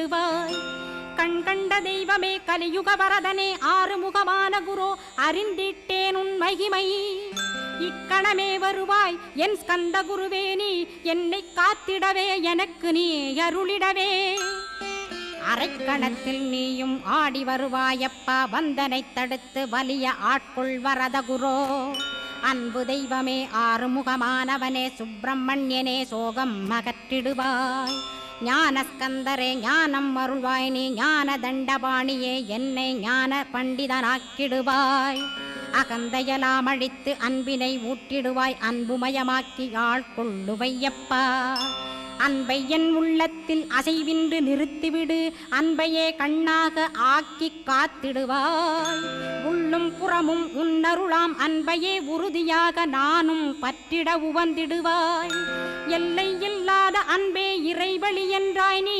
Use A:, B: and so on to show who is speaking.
A: காத்திடுவாய். கண் கண்ட தெய்வமே கலியுக வரதனே ஆறுமுகமான குரு அறிந்திட்டேன் உன் மகிமை. இக்கணமே வருவாய் என் ஸ்கந்த குருவே, நீ என்னை காத்திடவே எனக்கு நீ அருளிடவே. அரைக்கணத்தில் நீயும் ஆடி வருவாயப்பா, வந்தனை தடுத்து வலிய ஆட்கொள் வரத குரோ. அன்பு தெய்வமே ஆறுமுகமானவனே சுப்பிரமணியனே சோகம் அகற்றிடுவாய். ஞானஸ்கந்தரே ஞானம் அருள்வாய், நீ ஞான தண்டபாணியே என்னை ஞான பண்டிதனாக்கிடுவாய். அகந்தையெல்லாம் அழித்து அன்பினை ஊட்டிடுவாய், அன்புமயமாக்கி ஆட்கொள்ளுவையப்பா. அன்பை என் உள்ளத்தில் அசைவின்று நிறுத்திவிடு, அன்பையே கண்ணாக ஆக்கி காத்திடுவாய். உள்ளும் புறமும் உன்னருளாம் அன்பையே உறுதியாக நானும் பற்றிட உவந்திடுவாய். எல்லை இல்லாத அன்பே இறைவழி என்றாய் நீ.